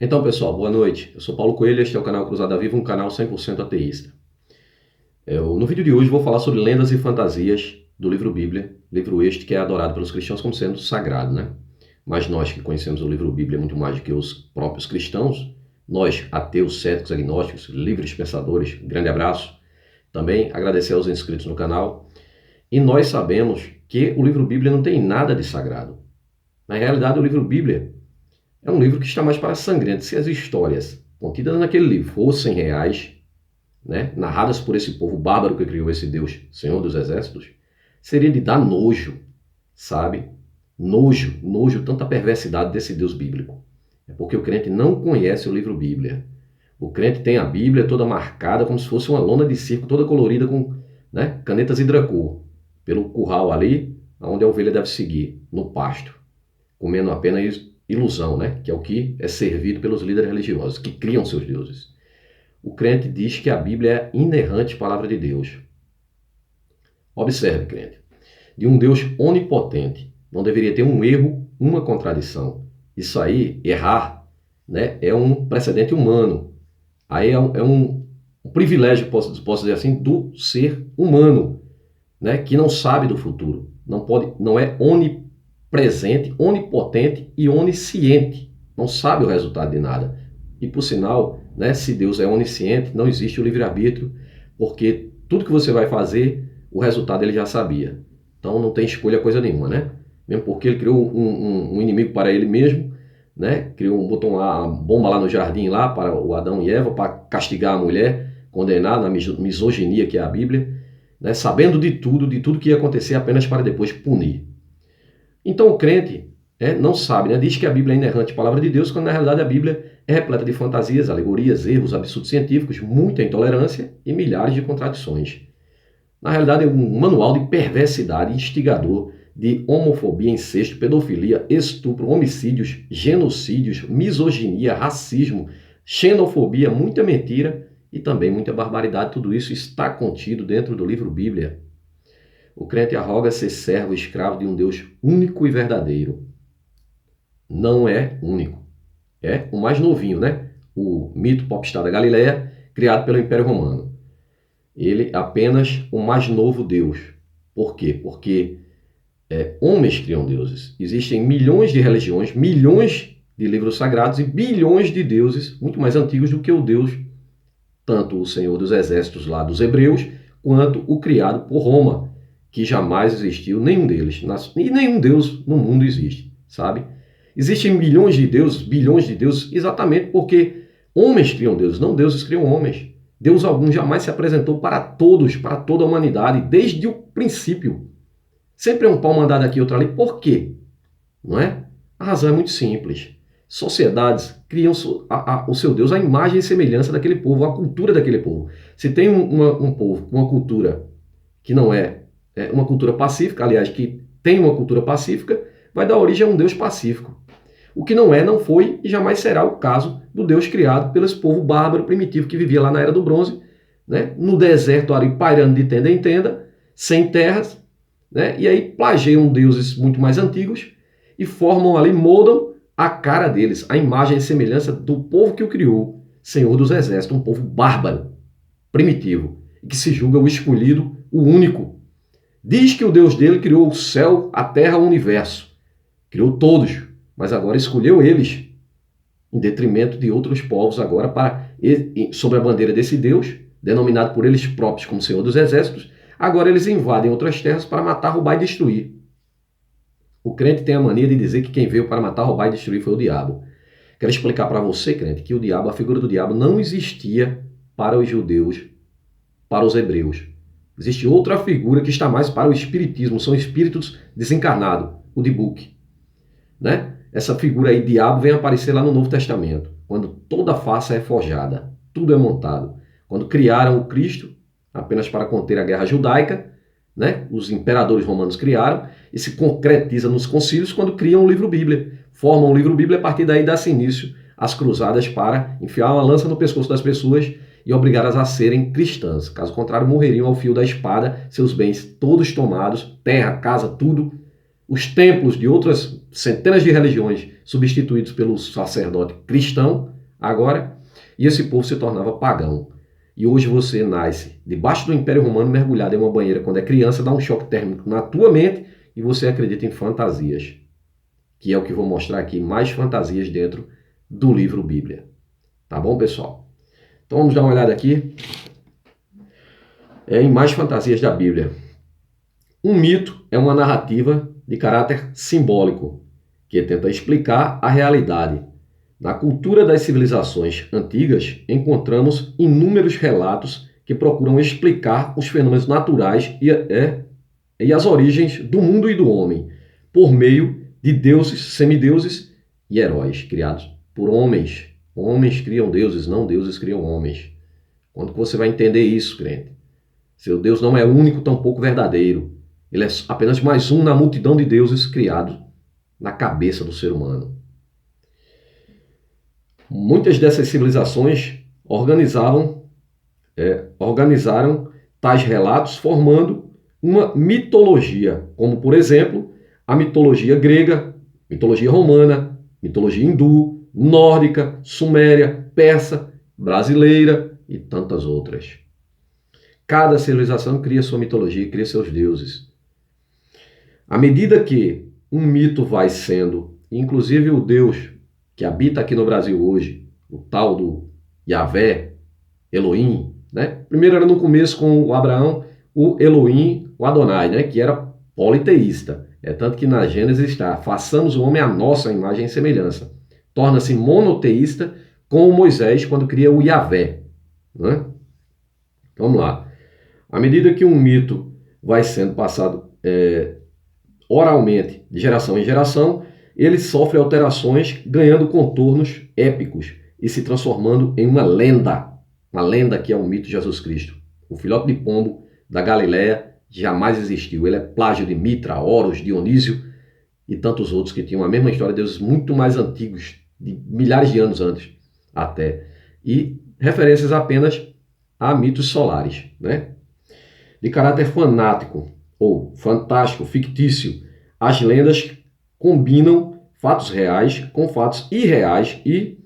Então, pessoal, boa noite. Eu sou Paulo Coelho e este é o canal Cruzada Viva, um canal 100% ateísta. No vídeo de hoje vou falar sobre lendas e fantasias do livro Bíblia, livro este que é adorado pelos cristãos como sendo sagrado, né? Mas nós que conhecemos o livro Bíblia muito mais do que os próprios cristãos, nós, ateus, céticos, agnósticos, livres pensadores, grande abraço. Também agradecer aos inscritos no canal. E nós sabemos que o livro Bíblia não tem nada de sagrado. Na realidade, o livro Bíblia é um livro que está mais para sangrento. Se as histórias contidas naquele livro fossem reais, né, narradas por esse povo bárbaro que criou esse Deus, Senhor dos Exércitos, seria de dar nojo, sabe? Nojo, tanta perversidade desse Deus bíblico. É porque o crente não conhece o livro Bíblia. O crente tem a Bíblia toda marcada como se fosse uma lona de circo, toda colorida com, né, canetas hidracor, pelo curral ali, onde a ovelha deve seguir, no pasto, comendo apenas ilusão, né? Que é o que é servido pelos líderes religiosos, que criam seus deuses. O crente diz que a Bíblia é inerrante palavra de Deus. Observe, crente, de um Deus onipotente, não deveria ter um erro, uma contradição. Isso aí, errar, né, é um precedente humano. Aí é um privilégio, posso dizer assim, do ser humano, né, que não sabe do futuro, não é onipresente, onipotente e onisciente. Não sabe o resultado de nada. E por sinal, né, se Deus é onisciente, não existe o livre-arbítrio, porque tudo que você vai fazer, o resultado ele já sabia. Então não tem escolha coisa nenhuma, né? Mesmo porque ele criou um inimigo para ele mesmo, né? Botou uma bomba lá no jardim lá para o Adão e Eva, para castigar a mulher, condenar na misoginia que é a Bíblia, né? Sabendo de tudo que ia acontecer apenas para depois punir. Então o crente não sabe, né? Diz que a Bíblia é inerrante palavra de Deus, quando na realidade a Bíblia é repleta de fantasias, alegorias, erros, absurdos científicos, muita intolerância e milhares de contradições. Na realidade é um manual de perversidade instigador, de homofobia, incesto, pedofilia, estupro, homicídios, genocídios, misoginia, racismo, xenofobia, muita mentira e também muita barbaridade. Tudo isso está contido dentro do livro Bíblia. O crente arroga ser servo e escravo de um Deus único e verdadeiro. Não é único. É o mais novinho, né? O mito popstar da Galileia, criado pelo Império Romano. Ele é apenas o mais novo Deus. Por quê? Porque homens criam deuses. Existem milhões de religiões, milhões de livros sagrados e bilhões de deuses muito mais antigos do que o Deus, tanto o Senhor dos Exércitos lá dos hebreus, quanto o criado por Roma, que jamais existiu nenhum deles. E nenhum Deus no mundo existe, sabe? Existem milhões de deuses, bilhões de deuses, exatamente porque homens criam deuses, não deuses criam homens. Deus algum jamais se apresentou para todos, para toda a humanidade, desde o princípio. Sempre é um pau mandado aqui, outro ali. Por quê? Não é? A razão é muito simples. Sociedades criam o seu Deus, a imagem e semelhança daquele povo, a cultura daquele povo. Se tem um povo com uma cultura que não é uma cultura pacífica, aliás, que tem uma cultura pacífica, vai dar origem a um Deus pacífico. O que não foi e jamais será o caso do Deus criado pelo esse povo bárbaro primitivo que vivia lá na Era do Bronze, né? No deserto ali, pairando de tenda em tenda, sem terras, né? E aí plagiam deuses muito mais antigos e formam ali, moldam a cara deles, a imagem e semelhança do povo que o criou, Senhor dos Exércitos, um povo bárbaro, primitivo, que se julga o escolhido, o único. Diz que o Deus dele criou o céu, a terra, o universo. Criou todos, mas agora escolheu eles, em detrimento de outros povos agora, sob a bandeira desse Deus, denominado por eles próprios como Senhor dos Exércitos, agora eles invadem outras terras para matar, roubar e destruir. O crente tem a mania de dizer que quem veio para matar, roubar e destruir foi o diabo. Quero explicar para você, crente, que o diabo, a figura do diabo, não existia para os judeus, para os hebreus. Existe outra figura que está mais para o espiritismo, são espíritos desencarnados, o Dybbuk, né? Essa figura aí, diabo, vem aparecer lá no Novo Testamento, quando toda a face é forjada, tudo é montado. Quando criaram o Cristo, apenas para conter a guerra judaica, né? Os imperadores romanos criaram, e se concretiza nos concílios quando criam o livro Bíblia. Formam o livro Bíblia, a partir daí dá-se início às cruzadas para enfiar uma lança no pescoço das pessoas e obrigá-las a serem cristãs. Caso contrário, morreriam ao fio da espada, seus bens todos tomados, terra, casa, tudo, os templos de outras centenas de religiões substituídos pelo sacerdote cristão, agora, e esse povo se tornava pagão. E hoje você nasce debaixo do Império Romano, mergulhado em uma banheira quando é criança, dá um choque térmico na tua mente e você acredita em fantasias, que é o que vou mostrar aqui, mais fantasias dentro do livro Bíblia. Tá bom, pessoal? Então vamos dar uma olhada aqui em mais fantasias da Bíblia. Um mito é uma narrativa de caráter simbólico, que tenta explicar a realidade. Na cultura das civilizações antigas, encontramos inúmeros relatos que procuram explicar os fenômenos naturais e as origens do mundo e do homem, por meio de deuses, semideuses e heróis criados por homens. Homens criam deuses, não deuses criam homens. Quando você vai entender isso, crente? Seu Deus não é único, tampouco verdadeiro. Ele é apenas mais um na multidão de deuses criados na cabeça do ser humano. Muitas dessas civilizações organizaram tais relatos formando uma mitologia, como, por exemplo, a mitologia grega, mitologia romana, mitologia hindu, nórdica, suméria, persa, brasileira e tantas outras. Cada civilização cria sua mitologia, cria seus deuses. À medida que um mito vai sendo, inclusive o Deus que habita aqui no Brasil hoje, o tal do Yahvé, Elohim, né? Primeiro era no começo com o Abraão, o Elohim, o Adonai, né? Que era politeísta. É tanto que na Gênesis está, façamos o homem à nossa imagem e semelhança. Torna-se monoteísta com Moisés quando cria o Yahvé, né? Vamos lá. À medida que um mito vai sendo passado oralmente, de geração em geração, ele sofre alterações, ganhando contornos épicos e se transformando em uma lenda que é o mito de Jesus Cristo. O filhote de pombo da Galileia jamais existiu. Ele é plágio de Mitra, Horus, Dionísio e tantos outros que tinham a mesma história, deuses muito mais antigos, de milhares de anos antes até. E referências apenas a mitos solares, né? De caráter fanático ou fantástico, fictício, as lendas combinam fatos reais com fatos irreais e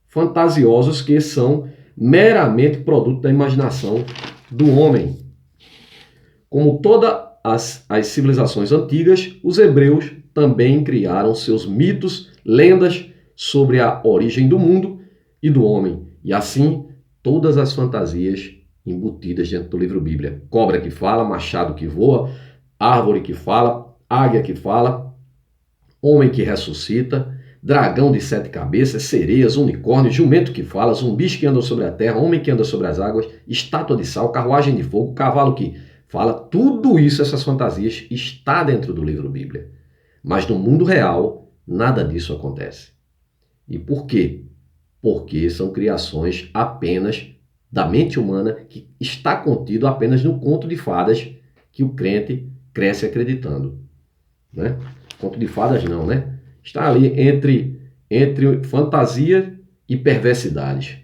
fantasiosos que são meramente produto da imaginação do homem. Como todas as civilizações antigas, os hebreus também criaram seus mitos, lendas sobre a origem do mundo e do homem. E assim, todas as fantasias embutidas dentro do livro Bíblia. Cobra que fala, machado que voa, árvore que fala, águia que fala, homem que ressuscita, dragão de 7 cabeças, sereias, unicórnio, jumento que fala, zumbis que andam sobre a terra, homem que anda sobre as águas, estátua de sal, carruagem de fogo, cavalo que fala. Tudo isso, essas fantasias, está dentro do livro Bíblia. Mas no mundo real, nada disso acontece. E por quê? Porque são criações apenas da mente humana, que está contido apenas no conto de fadas que o crente cresce acreditando, né? Conto de fadas não, né? Está ali entre fantasia e perversidades,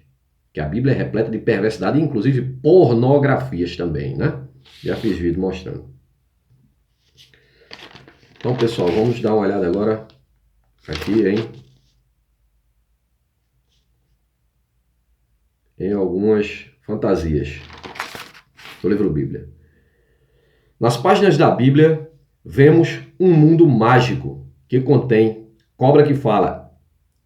que a Bíblia é repleta de perversidade, inclusive pornografias também, né? Já fiz vídeo mostrando. Então, pessoal, vamos dar uma olhada agora aqui em algumas fantasias do livro Bíblia. Nas páginas da Bíblia, vemos um mundo mágico que contém cobra que fala.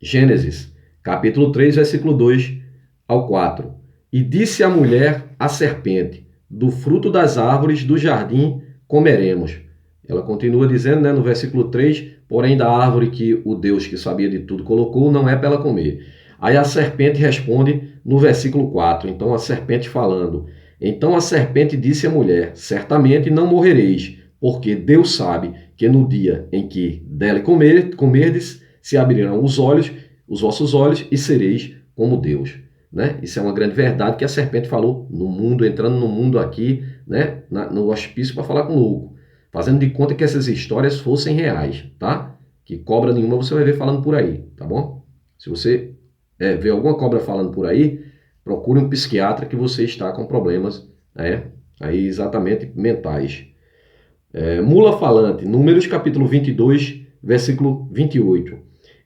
Gênesis, capítulo 3, versículo 2 ao 4. E disse a mulher à serpente, do fruto das árvores do jardim comeremos. Ela continua dizendo, né, no versículo 3, porém da árvore que o Deus que sabia de tudo colocou, não é para ela comer. Aí a serpente responde no versículo 4, então a serpente falando. Então a serpente disse à mulher, certamente não morrereis, porque Deus sabe que no dia em que dela comerdes, se abrirão os vossos olhos, e sereis como Deus. Né? Isso é uma grande verdade que a serpente falou no mundo, entrando no mundo aqui, né, no hospício para falar com o louco, fazendo de conta que essas histórias fossem reais, tá? Que cobra nenhuma você vai ver falando por aí, tá bom? Se você ver alguma cobra falando por aí, procure um psiquiatra que você está com problemas, aí exatamente mentais. Mula falante, Números capítulo 22, versículo 28.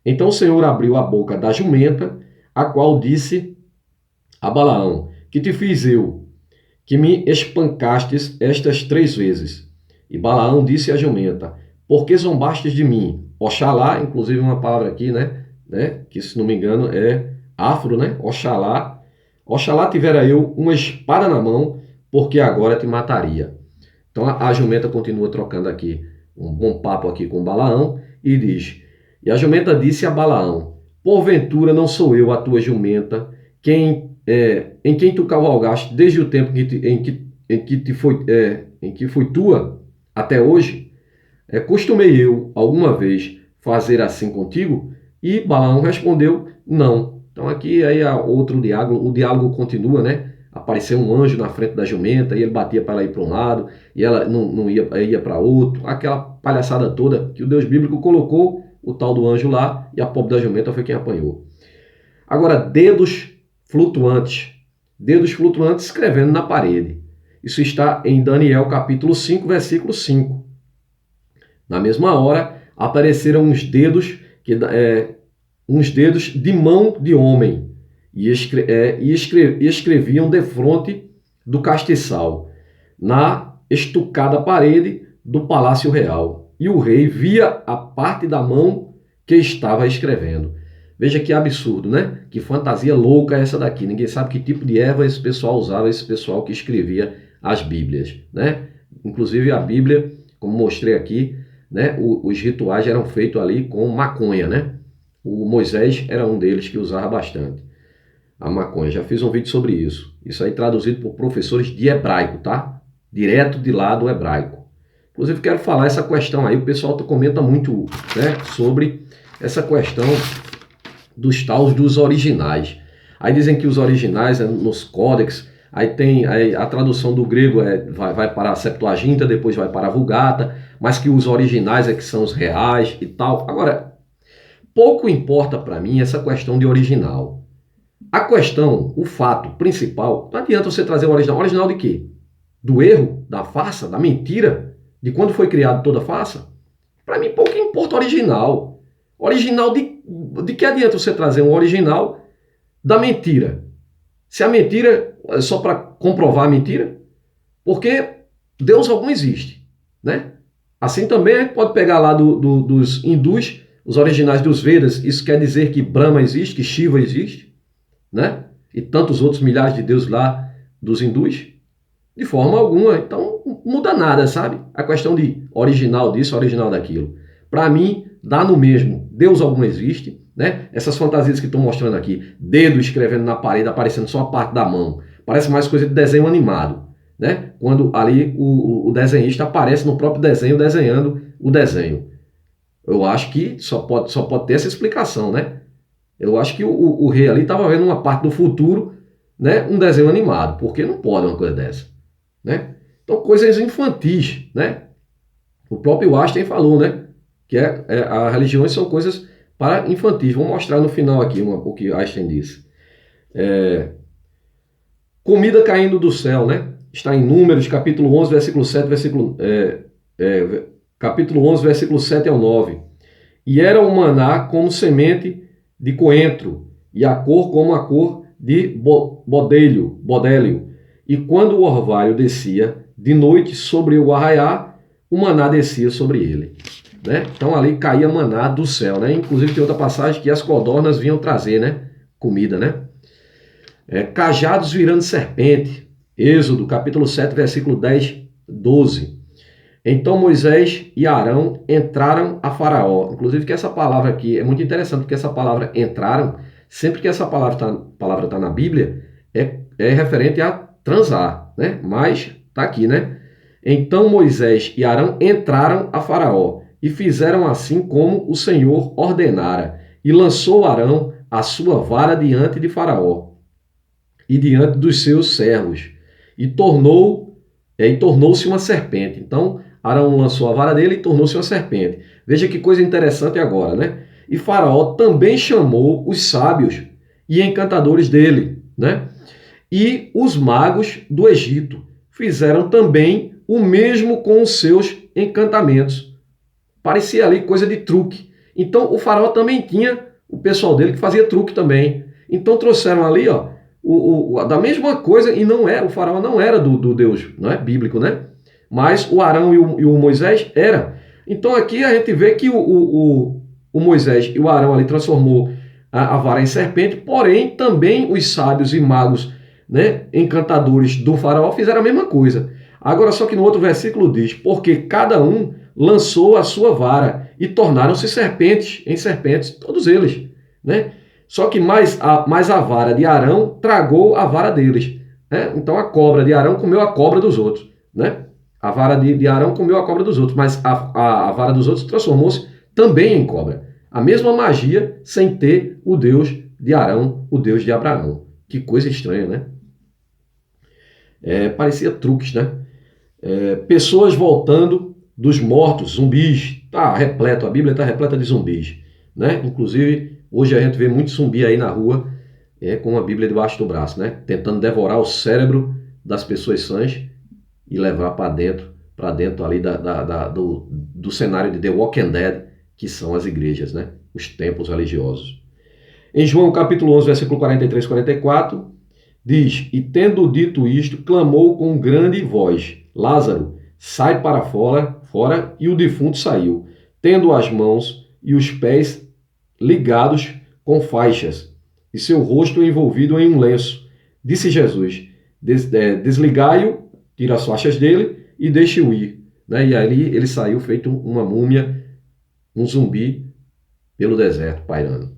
Então o Senhor abriu a boca da jumenta, a qual disse a Balaão: que te fiz eu, que me espancastes estas 3 vezes? E Balaão disse à jumenta: por que zombastes de mim? Oxalá, inclusive uma palavra aqui, né? Que se não me engano é afro, né? Oxalá. Oxalá tivera eu uma espada na mão, porque agora te mataria. Então a jumenta continua trocando aqui um bom papo aqui com Balaão e diz: e a jumenta disse a Balaão: porventura não sou eu a tua jumenta, em quem tu cavalgaste desde o tempo em que foi tua até hoje? Costumei eu alguma vez fazer assim contigo? E Balaão respondeu: não. Então aqui aí há outro diálogo, o diálogo continua, né? Apareceu um anjo na frente da jumenta e ele batia para ela ir para um lado e ela não ia para outro. Aquela palhaçada toda que o Deus bíblico colocou o tal do anjo lá e a pobre da jumenta foi quem apanhou. Agora, dedos flutuantes escrevendo na parede. Isso está em Daniel capítulo 5, versículo 5. Na mesma hora, apareceram uns dedos de mão de homem e escreviam defronte do castiçal, na estucada parede do palácio real. E o rei via a parte da mão que estava escrevendo. Veja que absurdo, né? Que fantasia louca é essa daqui. Ninguém sabe que tipo de erva esse pessoal usava, esse pessoal que escrevia as Bíblias, né? Inclusive a Bíblia, como mostrei aqui, né? Os rituais eram feitos ali com maconha, né? O Moisés era um deles que usava bastante a maconha. Já fiz um vídeo sobre isso. Isso aí traduzido por professores de hebraico, tá? Direto de lá do hebraico. Inclusive quero falar essa questão aí, o pessoal comenta muito, né, sobre essa questão dos tais dos originais. Aí dizem que os originais nos códex, aí tem a tradução do grego vai para a Septuaginta, depois vai para a Vulgata, mas que os originais que são os reais e tal. Agora, pouco importa para mim essa questão de original. A questão, o fato principal, não adianta você trazer o original. Original de quê? Do erro, da farsa, da mentira, de quando foi criado toda a farsa? Para mim pouco importa o original. Original de que adianta você trazer um original da mentira? Se a mentira é só para comprovar a mentira, porque Deus algum existe, né? Assim também a gente pode pegar lá dos hindus, os originais dos Vedas, isso quer dizer que Brahma existe, que Shiva existe, né? E tantos outros milhares de deuses lá dos hindus, de forma alguma. Então não muda nada, sabe? A questão de original disso, original daquilo. Para mim, dá no mesmo. Deus algum existe, né? Essas fantasias que estão mostrando aqui, dedo escrevendo na parede, aparecendo só a parte da mão, parece mais coisa de desenho animado, né? Quando ali o desenhista aparece no próprio desenho desenhando o desenho. Eu acho que só pode ter essa explicação, né? Eu acho que o rei ali estava vendo uma parte do futuro, né? Um desenho animado, porque não pode uma coisa dessa, né? Então, coisas infantis, né? O próprio Einstein falou, né? Que as religiões são coisas para infantis. Vou mostrar no final aqui o que Einstein disse. Comida caindo do céu, né? Está em Números, capítulo 11, versículo 7, capítulo 11, versículo 7 ao 9. E era o maná como semente de coentro, e a cor como a cor de bodélio. E quando o orvalho descia de noite sobre o arraiá, o maná descia sobre ele. Né? Então ali caía maná do céu, né? Inclusive tem outra passagem que as codornas vinham trazer, né? Comida, né? Cajados virando serpente. Êxodo, capítulo 7, versículo 10, 12. Então Moisés e Arão entraram a Faraó. Inclusive que essa palavra aqui é muito interessante, porque essa palavra entraram, sempre que essa palavra está na Bíblia, é referente a transar, né? Mas está aqui, né? Então Moisés e Arão entraram a Faraó e fizeram assim como o Senhor ordenara. E lançou Arão a sua vara diante de Faraó e diante dos seus servos. E tornou-se uma serpente. Então Arão lançou a vara dele e tornou-se uma serpente. Veja que coisa interessante agora, né? E Faraó também chamou os sábios e encantadores dele, né? E os magos do Egito fizeram também o mesmo com os seus encantamentos. Parecia ali coisa de truque. Então o faraó também tinha o pessoal dele que fazia truque também. Então trouxeram ali, ó, da mesma coisa, e não era, o faraó não era do Deus, não é bíblico, né? Mas o Arão e o Moisés era. Então aqui a gente vê que o Moisés e o Arão ali transformou a vara em serpente, porém também os sábios e magos, né, encantadores do faraó fizeram a mesma coisa. Agora só que no outro versículo diz, porque cada um lançou a sua vara e tornaram-se serpentes em serpentes, todos eles, né? Só que mais a vara de Arão tragou a vara deles, né? Então a cobra de Arão comeu a cobra dos outros, né? A vara de Arão comeu a cobra dos outros, mas a vara dos outros transformou-se também em cobra. A mesma magia sem ter o Deus de Arão, o Deus de Abraão. Que coisa estranha, né? Parecia truques, né? Pessoas voltando dos mortos, zumbis. Tá repleto, a Bíblia está repleta de zumbis, né? Inclusive, hoje a gente vê muito zumbi aí na rua, com a Bíblia debaixo do braço, né? Tentando devorar o cérebro das pessoas sãs e levar para dentro ali do cenário de The Walking Dead, que são as igrejas, né? Os templos religiosos. Em João capítulo 11, versículo 43 e 44, diz, e tendo dito isto, clamou com grande voz, Lázaro, sai para fora, e o defunto saiu, tendo as mãos e os pés ligados com faixas, e seu rosto envolvido em um lenço. Disse Jesus, desligai-o, tira as faixas dele e deixe-o ir. Né? E ali ele saiu feito uma múmia, um zumbi, pelo deserto, pairando.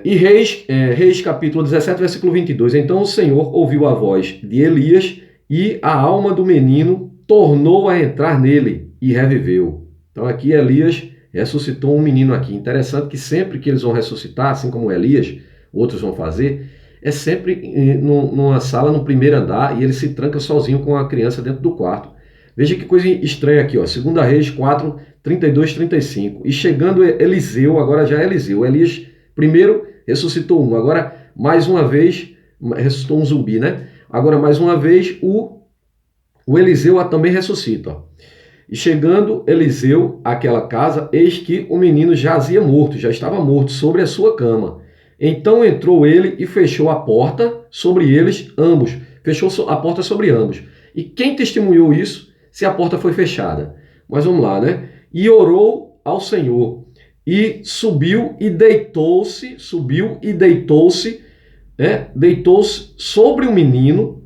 Reis capítulo 17, versículo 22. Então o Senhor ouviu a voz de Elias e a alma do menino tornou a entrar nele e reviveu. Então aqui Elias ressuscitou um menino aqui. Interessante que sempre que eles vão ressuscitar, assim como Elias, outros vão fazer, é sempre numa sala no primeiro andar e ele se tranca sozinho com a criança dentro do quarto. Veja que coisa estranha aqui, ó. 2 Reis 4, 32, 35. E chegando Eliseu, agora já é Eliseu. Elias primeiro ressuscitou um, agora mais uma vez ressuscitou um zumbi, né? Agora mais uma vez o Eliseu também ressuscita. Ó. E chegando Eliseu àquela casa, eis que o menino jazia morto, já estava morto sobre a sua cama. Então entrou ele e fechou a porta sobre eles ambos. Fechou a porta sobre ambos. E quem testemunhou isso se a porta foi fechada? Mas vamos lá, né? E orou ao Senhor. E subiu e deitou-se, deitou-se sobre o menino,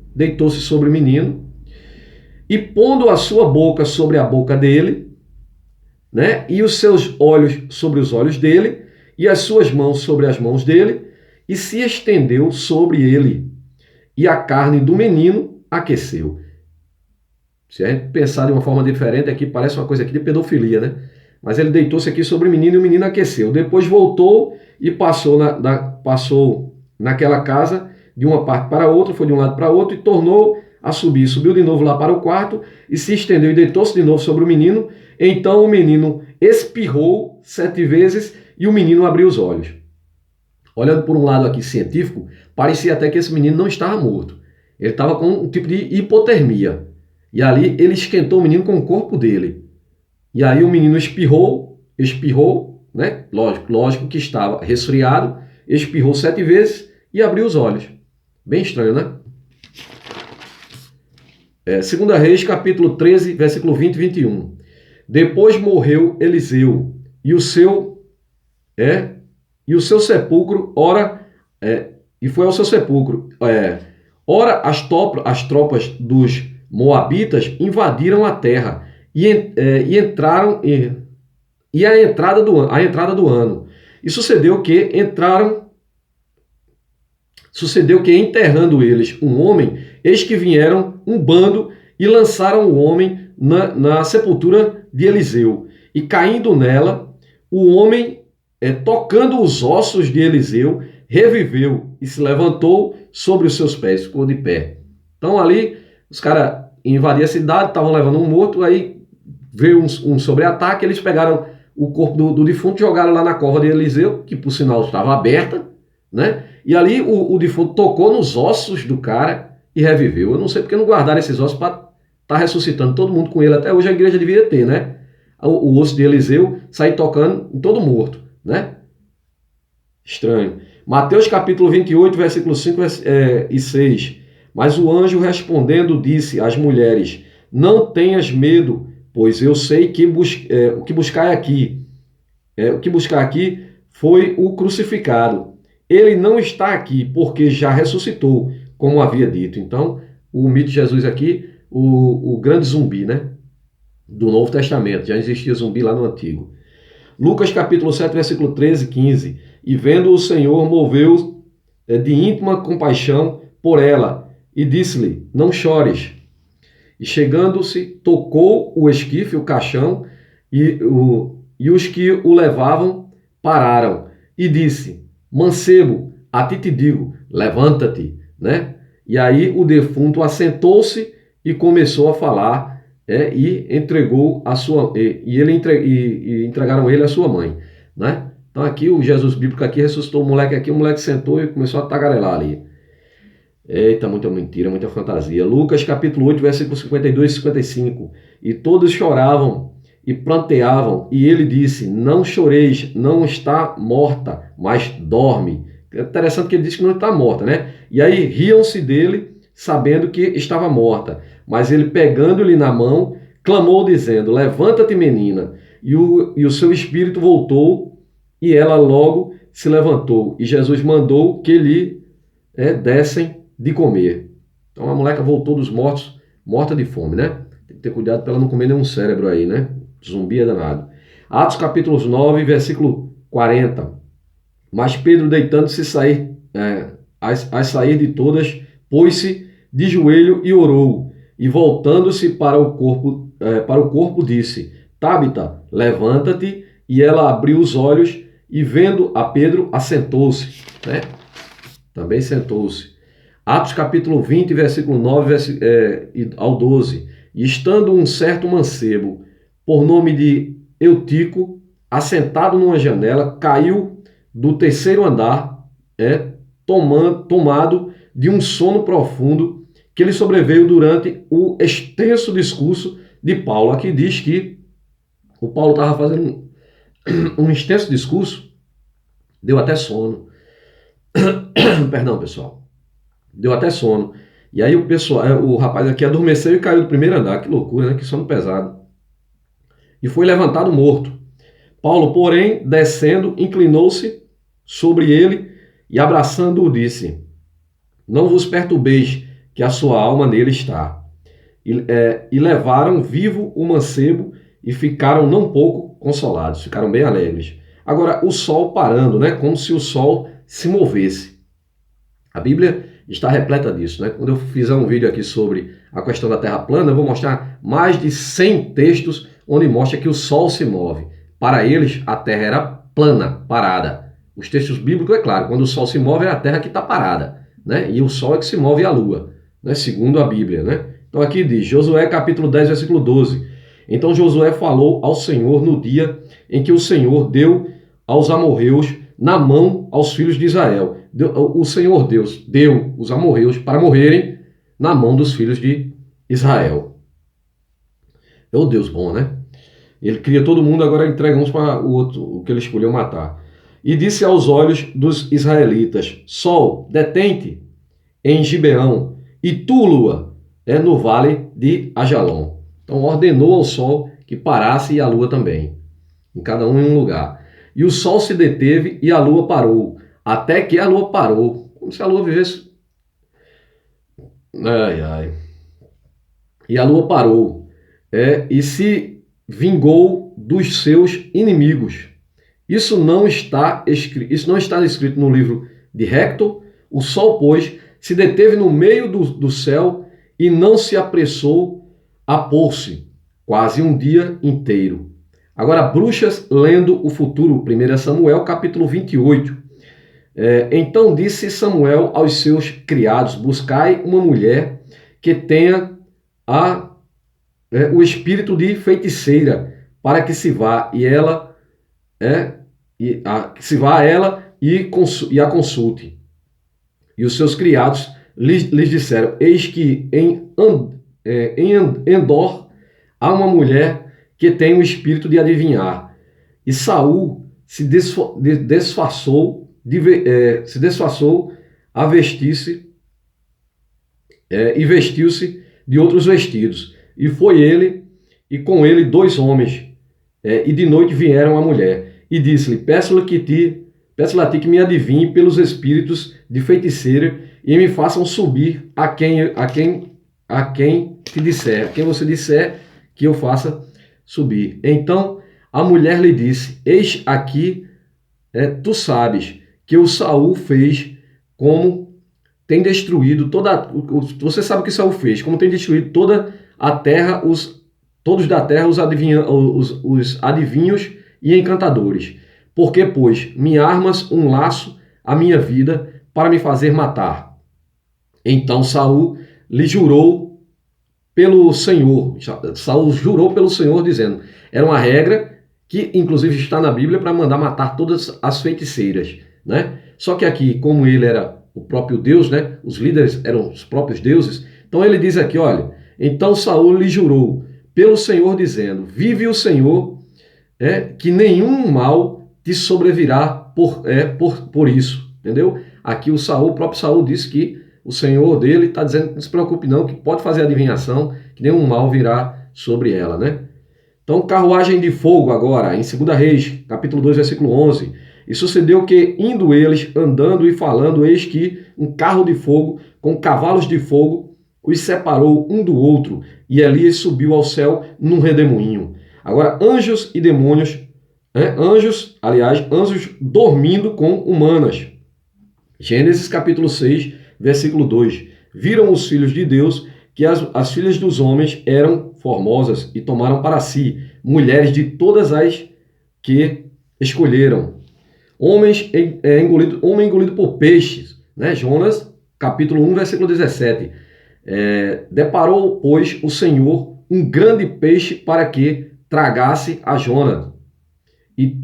e pondo a sua boca sobre a boca dele, né? E os seus olhos sobre os olhos dele, e as suas mãos sobre as mãos dele, e se estendeu sobre ele, e a carne do menino aqueceu. Se a gente pensar de uma forma diferente, aqui parece uma coisa aqui de pedofilia, né? Mas ele deitou-se aqui sobre o menino e o menino aqueceu. Depois voltou e passou naquela casa de uma parte para outra, foi de um lado para outro e tornou a subir. Subiu de novo lá para o quarto e se estendeu e deitou-se de novo sobre o menino. Então o menino espirrou 7 vezes e o menino abriu os olhos. Olhando por um lado aqui científico, parecia até que esse menino não estava morto. Ele estava com um tipo de hipotermia. E ali ele esquentou o menino com o corpo dele. E aí o menino espirrou, né? Lógico que estava resfriado, espirrou 7 vezes e abriu os olhos. Bem estranho, né? 2 Reis, capítulo 13, versículo 20 e 21. Depois morreu Eliseu, e o seu sepulcro, e foi ao seu sepulcro. Ora, as tropas dos moabitas invadiram a terra, e entraram a entrada do ano. E sucedeu que enterrando eles um homem, eis que vieram um bando e lançaram o homem na sepultura de Eliseu. E caindo nela, o homem, tocando os ossos de Eliseu, reviveu e se levantou sobre os seus pés, ficou de pé. Então ali, os caras invadiram a cidade, estavam levando um morto, aí veio um sobre-ataque, eles pegaram o corpo do defunto, jogaram lá na cova de Eliseu, que por sinal estava aberta, né? E ali o defunto tocou nos ossos do cara e reviveu. Eu não sei porque não guardaram esses ossos para está ressuscitando todo mundo com ele. Até hoje a igreja deveria ter, né? O osso de Eliseu sair tocando em todo morto, né? Estranho. Mateus capítulo 28, versículo 5 e 6. Mas o anjo respondendo disse às mulheres: não tenhas medo, pois eu sei que o que buscai aqui. O que buscar aqui foi o crucificado. Ele não está aqui porque já ressuscitou, como havia dito. Então, o mito de Jesus aqui, o grande zumbi, né? Do Novo Testamento. Já existia zumbi lá no Antigo. Lucas capítulo 7, versículo 13 e 15. E vendo o Senhor, moveu de íntima compaixão por ela e disse-lhe: não chores. E chegando-se, tocou o esquife, o caixão, e os que o levavam pararam. E disse: mancebo, a ti te digo, levanta-te, né? E aí o defunto assentou-se e começou a falar, e entregou a sua e entregaram ele a sua mãe, né? Então aqui o Jesus bíblico aqui ressuscitou o moleque aqui, o moleque sentou e começou a tagarelar ali. Eita, muita mentira, muita fantasia. Lucas capítulo 8, versículos 52 e 55. E todos choravam e planteavam, e ele disse: não choreis, não está morta, mas dorme. É interessante que ele disse que não está morta, né? E aí riam-se dele, sabendo que estava morta. Mas ele, pegando-lhe na mão, clamou, dizendo: levanta-te, menina. E o seu espírito voltou, e ela logo se levantou. E Jesus mandou que lhe dessem de comer. Então a moleca voltou dos mortos, morta de fome, né? Tem que ter cuidado para ela não comer nenhum cérebro aí, né? Zumbi é danado. Atos capítulo 9, versículo 40. Mas Pedro, deitando-se a sair de todas, pôs-se de joelho e orou. E voltando-se para o corpo, disse: Tabita, levanta-te. E ela abriu os olhos e, vendo a Pedro, assentou-se, né? Também sentou-se. Atos capítulo 20, versículo 9 ao 12. E estando um certo mancebo, por nome de Eutico, assentado numa janela, caiu do terceiro andar, tomado de um sono profundo que lhe sobreveio durante o extenso discurso de Paulo. Aqui diz que o Paulo estava fazendo um extenso discurso, deu até sono. Perdão, pessoal. Deu até sono. E aí o rapaz aqui adormeceu e caiu do primeiro andar. Que loucura, né? Que sono pesado. E foi levantado morto. Paulo, porém, descendo, inclinou-se sobre ele e, abraçando-o, disse: não vos perturbeis, que a sua alma nele está. E levaram vivo o mancebo e ficaram não pouco consolados, ficaram bem alegres. Agora, o sol parando, né? Como se o sol se movesse. A Bíblia está repleta disso, né? Quando eu fizer um vídeo aqui sobre a questão da Terra plana, eu vou mostrar mais de 100 textos onde mostra que o Sol se move. Para eles, a Terra era plana, parada. Os textos bíblicos, é claro, quando o Sol se move é a Terra que está parada, né? E o Sol é que se move e a Lua, né? Segundo a Bíblia, né? Então aqui diz, Josué capítulo 10, versículo 12. Então Josué falou ao Senhor no dia em que o Senhor deu aos amorreus na mão aos filhos de Israel. O Senhor Deus deu os amorreus para morrerem na mão dos filhos de Israel. É o Deus bom, né? Ele cria todo mundo, agora entrega uns para o outro, o que ele escolheu matar. E disse aos olhos dos israelitas: Sol, detente em Gibeão, e tu, lua, no vale de Ajalon. Então ordenou ao sol que parasse e a lua também, em cada um em um lugar. E o sol se deteve e a lua parou, até que a lua parou, como se a lua vivesse. Ai, ai. E a lua parou, e se vingou dos seus inimigos. Isso não está escrito no livro de Hector. O sol, pois, se deteve no meio do céu e não se apressou a pôr-se, quase um dia inteiro. Agora, bruxas lendo o futuro, 1 Samuel, capítulo 28. Então disse Samuel aos seus criados: buscai uma mulher que tenha o espírito de feiticeira, para que se vá e ela que se vá a ela e a consulte. E os seus criados lhes disseram: eis que em Endor há uma mulher que tem o espírito de adivinhar. E Saul se disfarçou a vestir-se e vestiu-se de outros vestidos. E foi ele, e com ele 2 homens, e de noite vieram a mulher, e disse-lhe, peço-lhe a ti que me adivinhe pelos espíritos de feiticeira, e me façam subir a quem te disser, a quem você disser que eu faça subir. Então a mulher lhe disse, eis aqui, tu sabes que o Saul fez como tem destruído toda. Você sabe o que Saul fez, como tem destruído toda a terra, todos da terra, os adivinhos e encantadores. Porque, pois, me armas um laço à minha vida para me fazer matar. Então Saul lhe jurou pelo Senhor. Saul jurou pelo Senhor, dizendo, era uma regra que inclusive está na Bíblia para mandar matar todas as feiticeiras, né? Só que aqui, como ele era o próprio Deus, né? Os líderes eram os próprios deuses. Então ele diz aqui, olha, então Saul lhe jurou pelo Senhor, dizendo, vive o Senhor, que nenhum mal te sobrevirá por isso, entendeu? Aqui o próprio Saul disse que o Senhor dele está dizendo, não se preocupe não, que pode fazer adivinhação, que nenhum mal virá sobre ela, né? Então, carruagem de fogo agora, em 2 Reis, capítulo 2, versículo 11. E sucedeu que, indo eles, andando e falando, eis que um carro de fogo, com cavalos de fogo, os separou um do outro, e Elias subiu ao céu num redemoinho. Agora, anjos e demônios, anjos dormindo com humanas. Gênesis capítulo 6, versículo 2. Viram os filhos de Deus que as filhas dos homens eram formosas e tomaram para si mulheres de todas as que escolheram. Homem engolido por peixes, né? Jonas, capítulo 1, versículo 17. Deparou, pois, o Senhor um grande peixe para que tragasse a Jonas. E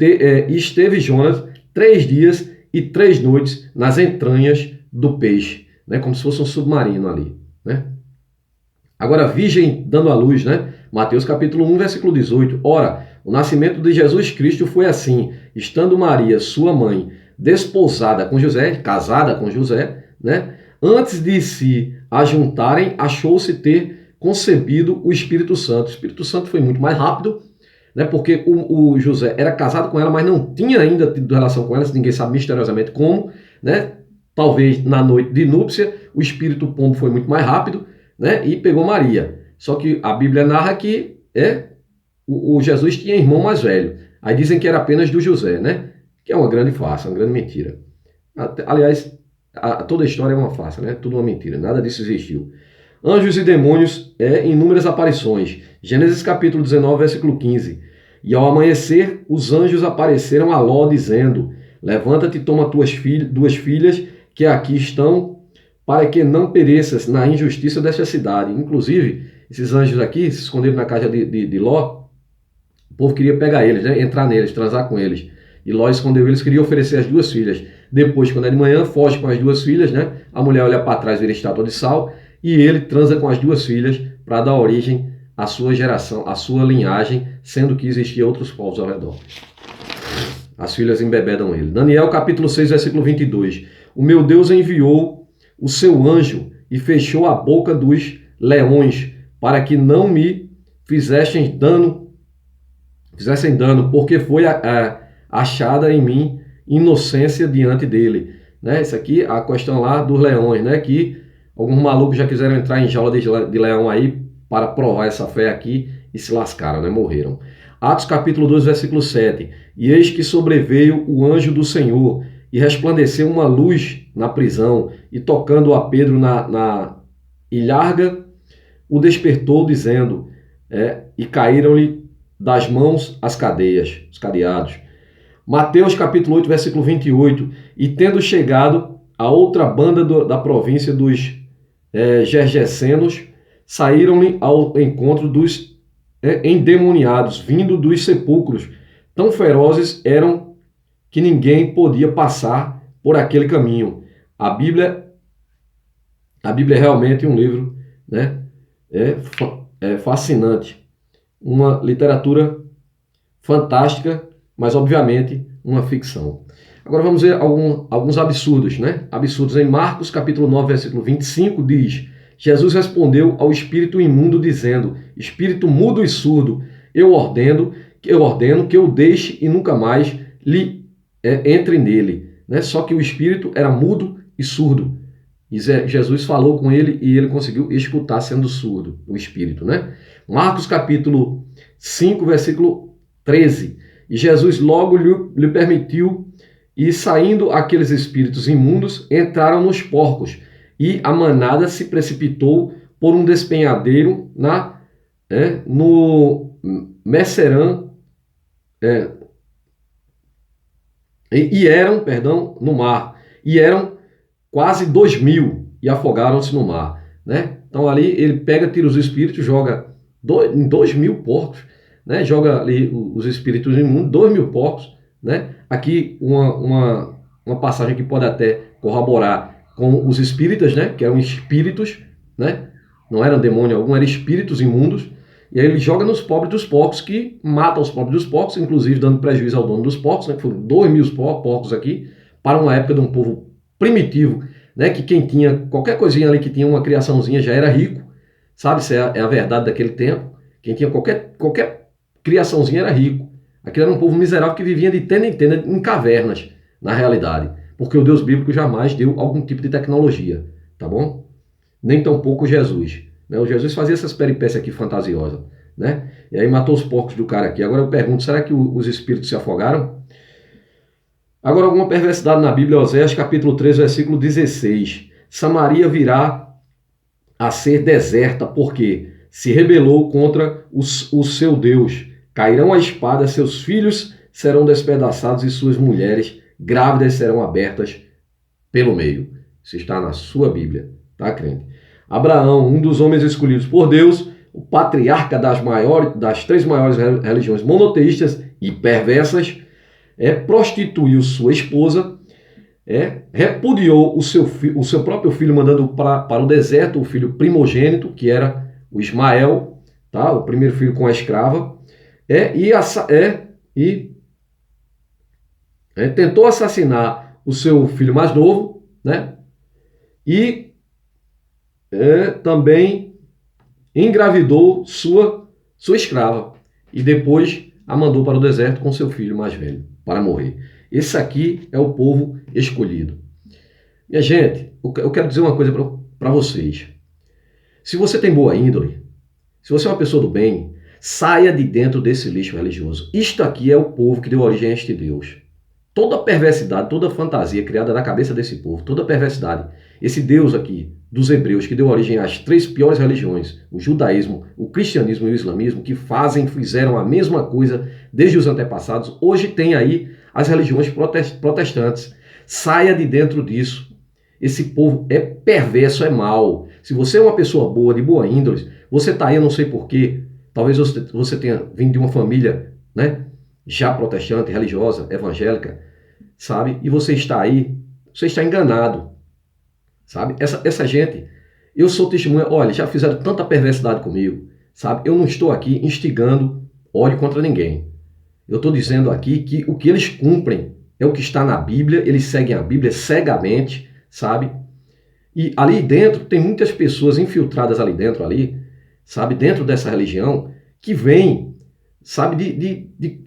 esteve Jonas 3 dias e 3 noites nas entranhas do peixe, né? Como se fosse um submarino ali, né? Agora, virgem dando à luz, né? Mateus capítulo 1, versículo 18. Ora, o nascimento de Jesus Cristo foi assim, estando Maria, sua mãe, desposada com José, casada com José, né? Antes de se ajuntarem, achou-se ter concebido o Espírito Santo. O Espírito Santo foi muito mais rápido, né? Porque o José era casado com ela, mas não tinha ainda tido relação com ela, ninguém sabe misteriosamente como, né? Talvez na noite de núpcia, o espírito pombo foi muito mais rápido, né? E pegou Maria. Só que a Bíblia narra que o Jesus tinha irmão mais velho. Aí dizem que era apenas do José, né? Que é uma grande farsa, uma grande mentira. Aliás, toda a história é uma farsa, né? Tudo uma mentira, nada disso existiu. Anjos e demônios em inúmeras aparições. Gênesis capítulo 19, versículo 15. E ao amanhecer, os anjos apareceram a Ló, dizendo, levanta-te e toma tuas duas filhas, que aqui estão, para que não pereças na injustiça desta cidade. Inclusive, esses anjos aqui se esconderam na casa de Ló. O povo queria pegar eles, né? Entrar neles, transar com eles. E Ló escondeu eles, queria oferecer as 2 filhas. Depois, quando é de manhã, foge com as 2 filhas, né? A mulher olha para trás, vira estátua de sal, e ele transa com as 2 filhas para dar origem à sua geração, à sua linhagem, sendo que existiam outros povos ao redor. As filhas embebedam ele. Daniel capítulo 6, versículo 22. O meu Deus enviou o seu anjo e fechou a boca dos leões, para que não me fizessem dano, porque foi achada em mim inocência diante dele. Né? Isso aqui, a questão lá dos leões, né? Que alguns malucos já quiseram entrar em jaula de leão aí para provar essa fé aqui e se lascaram, né? Morreram. Atos capítulo 2, versículo 7. E eis que sobreveio o anjo do Senhor e resplandeceu uma luz na prisão e tocando a Pedro na ilharga, o despertou dizendo, e caíram-lhe das mãos as cadeias, os cadeados. Mateus capítulo 8, versículo 28. E tendo chegado a outra banda da província dos Gergesenos, saíram-lhe ao encontro dos endemoniados, vindo dos sepulcros. Tão ferozes eram que ninguém podia passar por aquele caminho. A Bíblia é realmente um livro, né, é fascinante. Uma literatura fantástica, mas obviamente uma ficção. Agora vamos ver alguns absurdos, né? Absurdos. Em Marcos capítulo 9, versículo 25 diz: Jesus respondeu ao espírito imundo dizendo: espírito mudo e surdo, eu ordeno que eu deixe e nunca mais lhe entre nele, né? Só que o espírito era mudo e surdo. E Jesus falou com ele e ele conseguiu escutar sendo surdo, o espírito, né? Marcos capítulo 5, versículo 13. E Jesus logo lhe permitiu, e saindo aqueles espíritos imundos, entraram nos porcos, e a manada se precipitou por um despenhadeiro no Messerã, no mar, e eram quase 2.000, e afogaram-se no mar, né? Então ali ele tira os espíritos, joga em 2.000 porcos, né? Joga ali os espíritos imundos, 2.000 porcos, né? Aqui uma passagem que pode até corroborar com os espíritas, né? Que eram espíritos, né? Não eram demônio algum, eram espíritos imundos. E aí ele joga nos pobres dos porcos, que mata os pobres dos porcos, inclusive dando prejuízo ao dono dos porcos, né? Que foram 2.000 porcos aqui, para uma época de um povo primitivo, né? Que quem tinha qualquer coisinha ali que tinha uma criaçãozinha já era rico, sabe? Isso é a verdade daquele tempo. Quem tinha qualquer criaçãozinha era rico. Aquele era um povo miserável que vivia de tenda em tenda, em cavernas, na realidade. Porque o Deus bíblico jamais deu algum tipo de tecnologia, tá bom? Nem tampouco Jesus. Né? O Jesus fazia essas peripécias aqui fantasiosas, né? E aí matou os porcos do cara aqui. Agora eu pergunto, será que os espíritos se afogaram? Agora alguma perversidade na Bíblia, Oséias capítulo 3, versículo 16. Samaria virá a ser deserta, porque se rebelou contra o seu Deus. Cairão a espada, seus filhos serão despedaçados e suas mulheres grávidas serão abertas pelo meio. Isso está na sua Bíblia, tá, crente? Abraão, um dos homens escolhidos por Deus, o patriarca das 3 maiores religiões monoteístas e perversas, prostituiu sua esposa, repudiou o seu próprio filho, mandando para o deserto o filho primogênito, que era o Ismael, tá? O primeiro filho com a escrava, tentou assassinar o seu filho mais novo, né? E também engravidou sua escrava, e depois a mandou para o deserto com seu filho mais velho, para morrer. Esse aqui é o povo escolhido. Minha gente, eu quero dizer uma coisa para vocês. Se você tem boa índole, se você é uma pessoa do bem, saia de dentro desse lixo religioso. Isto aqui é o povo que deu origem a este Deus. Toda perversidade, toda fantasia criada na cabeça desse povo, toda perversidade, esse Deus aqui dos hebreus que deu origem às 3 piores religiões, o judaísmo, o cristianismo e o islamismo, que fizeram a mesma coisa desde os antepassados, hoje tem aí as religiões protestantes. Saia de dentro disso. Esse povo é perverso, é mau. Se você é uma pessoa boa, de boa índole, você está aí, eu não sei porquê, talvez você tenha vindo de uma família, né, já protestante, religiosa, evangélica, sabe? E você está aí, você está enganado, sabe? Essa gente, eu sou testemunha, olha, já fizeram tanta perversidade comigo, sabe? Eu não estou aqui instigando ódio contra ninguém. Eu estou dizendo aqui que o que eles cumprem é o que está na Bíblia, eles seguem a Bíblia cegamente, sabe? E ali dentro tem muitas pessoas infiltradas ali dentro, sabe? Dentro dessa religião, que vêm, sabe?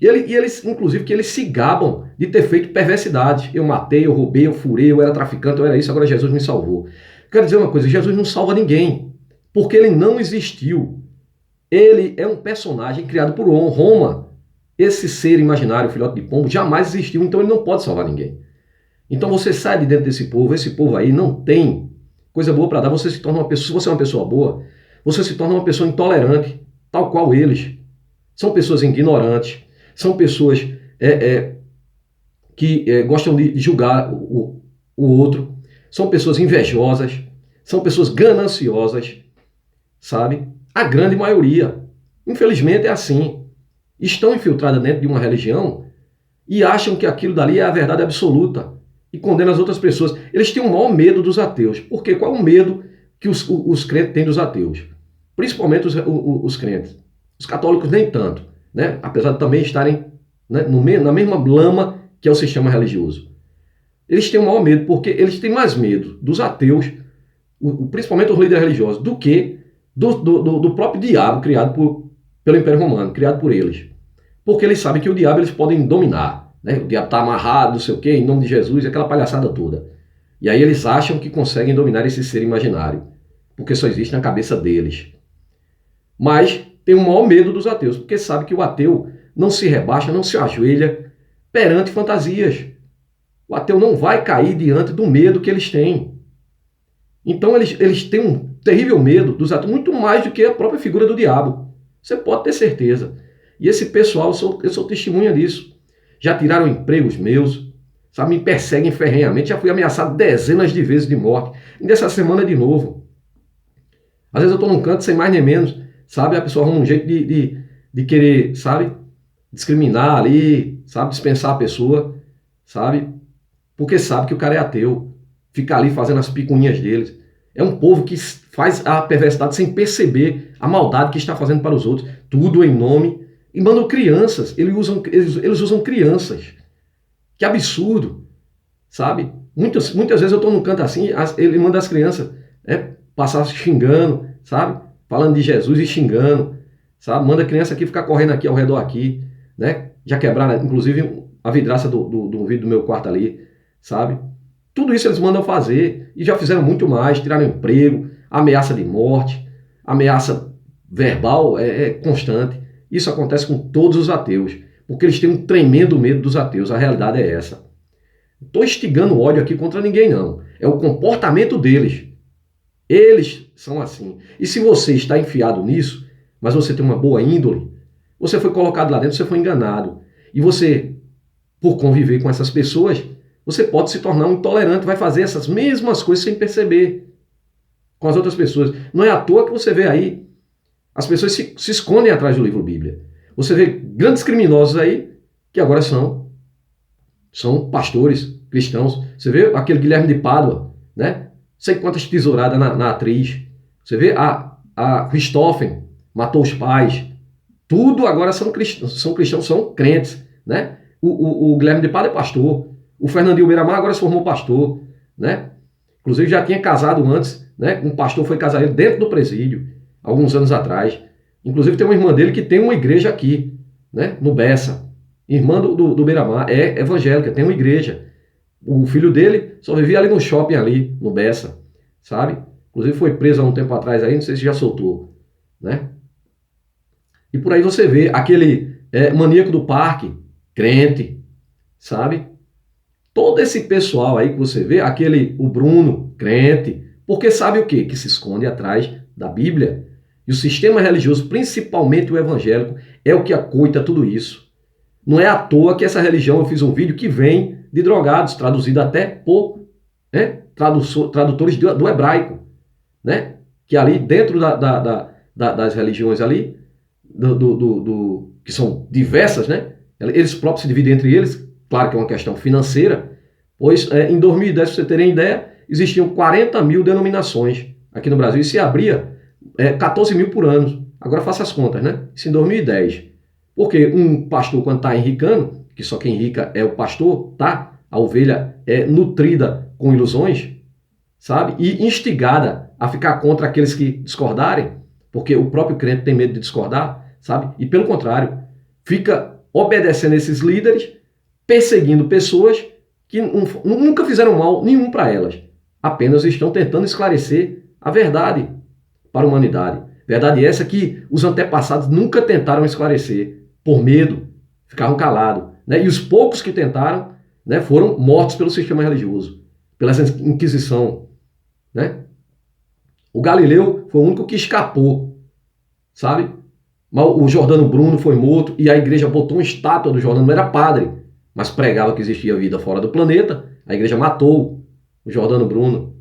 Eles, inclusive, que eles se gabam de ter feito perversidades. Eu matei, eu roubei, eu furei, eu era traficante, eu era isso, agora Jesus me salvou. Quero dizer uma coisa, Jesus não salva ninguém, porque ele não existiu. Ele é um personagem criado por Roma. Esse ser imaginário, filhote de pombo, jamais existiu, então ele não pode salvar ninguém. Então você sai de dentro desse povo, esse povo aí não tem coisa boa para dar, você se torna uma pessoa, se você é uma pessoa boa, você se torna uma pessoa intolerante, tal qual eles. São pessoas ignorantes, são pessoas que gostam de julgar o outro, são pessoas invejosas, são pessoas gananciosas, sabe? A grande maioria, infelizmente é assim. Estão infiltradas dentro de uma religião e acham que aquilo dali é a verdade absoluta e condenam as outras pessoas. Eles têm o maior medo dos ateus. Por quê? Qual é o medo que os crentes têm dos ateus? principalmente os crentes. Os católicos nem tanto, né? Apesar de também estarem, né, na mesma lama que é o sistema religioso. Eles têm o maior medo, porque eles têm mais medo dos ateus, principalmente os líderes religiosos, do que do próprio diabo criado pelo Império Romano, criado por eles. Porque eles sabem que o diabo eles podem dominar, né? O diabo está amarrado, não sei o quê, em nome de Jesus, aquela palhaçada toda. E aí eles acham que conseguem dominar esse ser imaginário, porque só existe na cabeça deles. Mas tem o maior medo dos ateus, porque sabe que o ateu não se rebaixa, não se ajoelha perante fantasias. O ateu não vai cair diante do medo que eles têm. Então eles têm um terrível medo dos ateus, muito mais do que a própria figura do diabo. Você pode ter certeza. E esse pessoal, eu sou testemunha disso. Já tiraram empregos meus, sabe, me perseguem ferrenhamente, já fui ameaçado dezenas de vezes de morte. E dessa semana de novo. Às vezes eu estou num canto sem mais nem menos, sabe, a pessoa arruma um jeito de querer, sabe, discriminar ali, sabe, dispensar a pessoa, sabe, porque sabe que o cara é ateu, fica ali fazendo as picuinhas deles. É um povo que faz a perversidade sem perceber a maldade que está fazendo para os outros, tudo em nome, e mandam crianças, eles usam crianças. Que absurdo, sabe? Muitas vezes eu estou num canto assim, ele manda as crianças passar xingando, sabe? Falando de Jesus e xingando, sabe? Manda a criança aqui ficar correndo aqui ao redor aqui, né? Já quebraram, inclusive, a vidraça do vidro do meu quarto ali, sabe? Tudo isso eles mandam fazer e já fizeram muito mais, tiraram emprego, ameaça de morte, ameaça verbal é constante. Isso acontece com todos os ateus, porque eles têm um tremendo medo dos ateus, a realidade é essa. Não estou instigando ódio aqui contra ninguém, não. É o comportamento deles. Eles são assim. E se você está enfiado nisso, mas você tem uma boa índole, você foi colocado lá dentro, você foi enganado. E você, por conviver com essas pessoas, você pode se tornar um intolerante, vai fazer essas mesmas coisas sem perceber com as outras pessoas. Não é à toa que você vê aí, as pessoas se escondem atrás do livro Bíblia. Você vê grandes criminosos aí, que agora são pastores cristãos. Você vê aquele Guilherme de Pádua, né? Sei quantas tesouradas na atriz. Você vê a Richthofen, matou os pais. Tudo agora são cristãos, são crentes, né? O Guilherme de Pádua é pastor. O Fernandinho Beiramar agora se formou pastor, né? Inclusive já tinha casado antes, né? Um pastor foi casar ele dentro do presídio, alguns anos atrás. Inclusive tem uma irmã dele que tem uma igreja aqui, né? No Bessa. Irmã do Beiramar, é evangélica, tem uma igreja. O filho dele só vivia ali no shopping ali, no Bessa, sabe? Inclusive foi preso há um tempo atrás aí, não sei se já soltou, né? E por aí você vê aquele maníaco do parque, crente, sabe? Todo esse pessoal aí que você vê, o Bruno, crente, porque sabe o quê? Que se esconde atrás da Bíblia. E o sistema religioso, principalmente o evangélico, é o que acoita tudo isso. Não é à toa que essa religião, eu fiz um vídeo que vem de drogados, traduzido até por tradutores do hebraico, né? Que ali dentro das religiões ali, que são diversas, né? Eles próprios se dividem entre eles, claro que é uma questão financeira, pois em 2010, para você terem ideia, existiam 40 mil denominações aqui no Brasil e se abria 14 mil por ano. Agora faça as contas, né? Isso em 2010. Porque um pastor, quando está enricando, que só quem enrica é o pastor, tá? A ovelha é nutrida com ilusões, sabe? E instigada a ficar contra aqueles que discordarem, porque o próprio crente tem medo de discordar, sabe? E pelo contrário, fica obedecendo esses líderes, perseguindo pessoas que nunca fizeram mal nenhum para elas, apenas estão tentando esclarecer a verdade para a humanidade. Verdade essa que os antepassados nunca tentaram esclarecer, por medo, ficaram calados, né? E os poucos que tentaram, né, foram mortos pelo sistema religioso, pela Inquisição, né? O Galileu foi o único que escapou, sabe? Mas o Jordano Bruno foi morto e a igreja botou uma estátua do Jordano, não era padre, mas pregava que existia vida fora do planeta. A igreja matou o Jordano Bruno.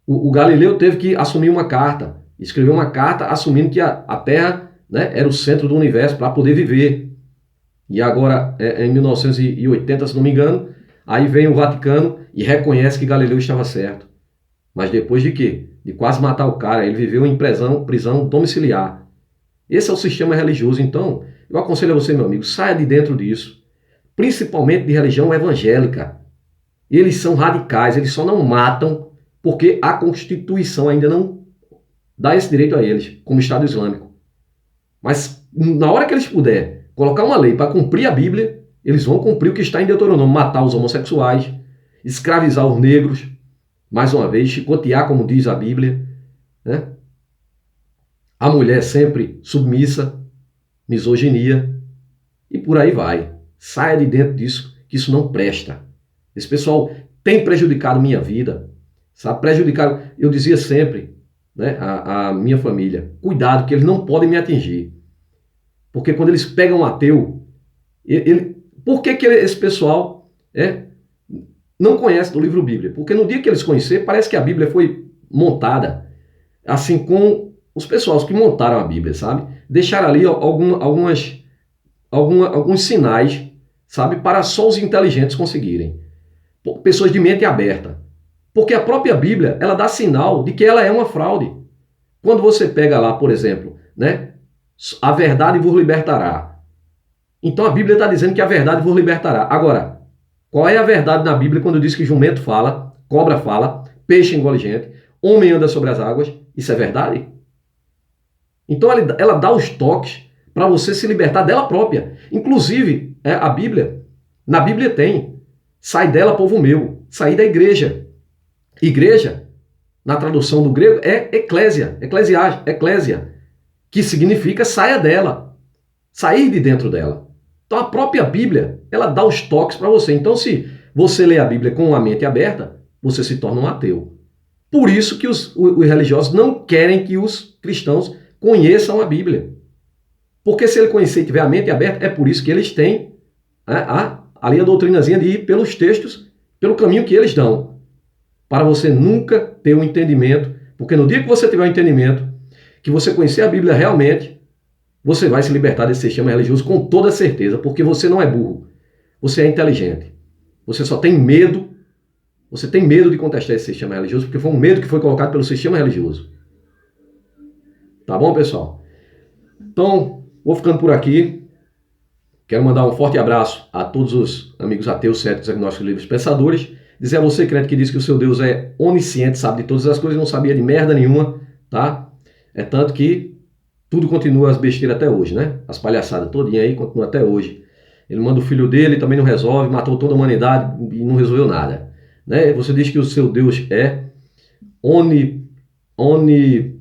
O Galileu teve que assumir uma carta, escreveu uma carta assumindo que a Terra, né, era o centro do universo para poder viver. E agora, em 1980, se não me engano, aí vem o Vaticano e reconhece que Galileu estava certo. Mas depois de quê? De quase matar o cara, ele viveu em prisão domiciliar. Esse é o sistema religioso. Então, eu aconselho a você, meu amigo, saia de dentro disso. Principalmente de religião evangélica. Eles são radicais, eles só não matam porque a Constituição ainda não dá esse direito a eles, como Estado Islâmico. Mas na hora que eles puderem colocar uma lei para cumprir a Bíblia, eles vão cumprir o que está em Deuteronômio, matar os homossexuais, escravizar os negros, mais uma vez, chicotear, como diz a Bíblia, né? A mulher sempre submissa, misoginia, e por aí vai. Saia de dentro disso, que isso não presta. Esse pessoal tem prejudicado minha vida, sabe? Prejudicado, eu dizia sempre, né, a minha família, cuidado que eles não podem me atingir. Porque quando eles pegam um ateu, por que esse pessoal não conhece do livro Bíblia? Porque no dia que eles conhecerem, parece que a Bíblia foi montada assim com os pessoal que montaram a Bíblia, sabe? Deixaram ali alguns sinais, sabe? Para só os inteligentes conseguirem. Pessoas de mente aberta. Porque a própria Bíblia, ela dá sinal de que ela é uma fraude. Quando você pega lá, por exemplo, né? A verdade vos libertará. Então a Bíblia está dizendo que a verdade vos libertará. Agora, qual é a verdade na Bíblia quando diz que jumento fala, cobra fala, peixe engole gente, homem anda sobre as águas? Isso é verdade? Então ela dá os toques para você se libertar dela própria. Inclusive, a Bíblia, na Bíblia tem, sai dela, povo meu, sair da igreja. Igreja, na tradução do grego, é eclésia, eclésia, que significa saia dela, sair de dentro dela. Então a própria Bíblia, ela dá os toques para você. Então se você lê a Bíblia com a mente aberta, você se torna um ateu. Por isso que os religiosos não querem que os cristãos conheçam a Bíblia. Porque se ele conhecer e tiver a mente aberta, é por isso que eles têm ali a doutrinazinha de ir pelos textos, pelo caminho que eles dão. Para você nunca ter um entendimento, porque no dia que você tiver um entendimento, que você conhecer a Bíblia realmente, você vai se libertar desse sistema religioso com toda certeza, porque você não é burro, você é inteligente. Você só tem medo, você tem medo de contestar esse sistema religioso, porque foi um medo que foi colocado pelo sistema religioso. Tá bom, pessoal? Então, vou ficando por aqui. Quero mandar um forte abraço a todos os amigos ateus, céticos, agnósticos, livres, pensadores. Dizer a você, crente, que diz que o seu Deus é onisciente, sabe de todas as coisas, não sabia de merda nenhuma, tá? É tanto que tudo continua as besteiras até hoje, né? As palhaçadas todinha aí continuam até hoje. Ele manda o filho dele, também não resolve, matou toda a humanidade e não resolveu nada. Né? Você diz que o seu Deus é onipresente,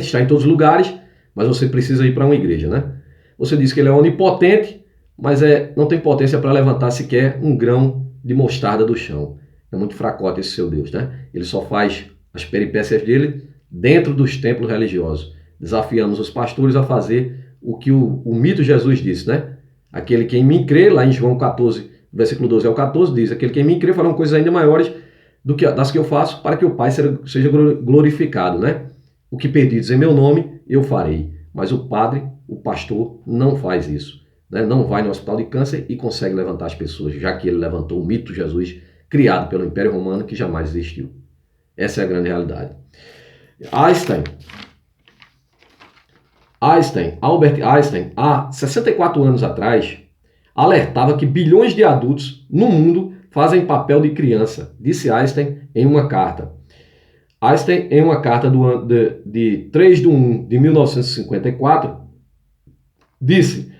está em todos os lugares, mas você precisa ir para uma igreja, né? Você diz que ele é onipotente, mas não tem potência para levantar sequer um grão de mostarda do chão. É muito fracote esse seu Deus, né? Ele só faz as peripécias dele dentro dos templos religiosos. Desafiamos os pastores a fazer o que o mito Jesus disse, né? Aquele que em mim crê, lá em João 14, versículo 12 ao 14, diz: aquele que em mim crê farão coisas ainda maiores das que eu faço, para que o Pai seja glorificado, né? O que pedides em meu nome, eu farei. Mas o padre, o pastor, não faz isso. Né? Não vai no hospital de câncer e consegue levantar as pessoas, já que ele levantou o mito Jesus, criado pelo Império Romano, que jamais existiu. Essa é a grande realidade. Albert Einstein, há 64 anos atrás, alertava que bilhões de adultos no mundo fazem papel de criança, disse Einstein em uma carta. Einstein, em uma carta de 3/1 de 1954, disse,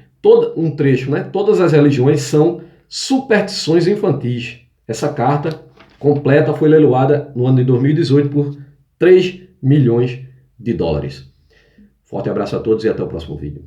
um trecho, né? Todas as religiões são superstições infantis. Essa carta completa foi leiloada no ano de 2018 por 3 milhões de dólares. Forte abraço a todos e até o próximo vídeo.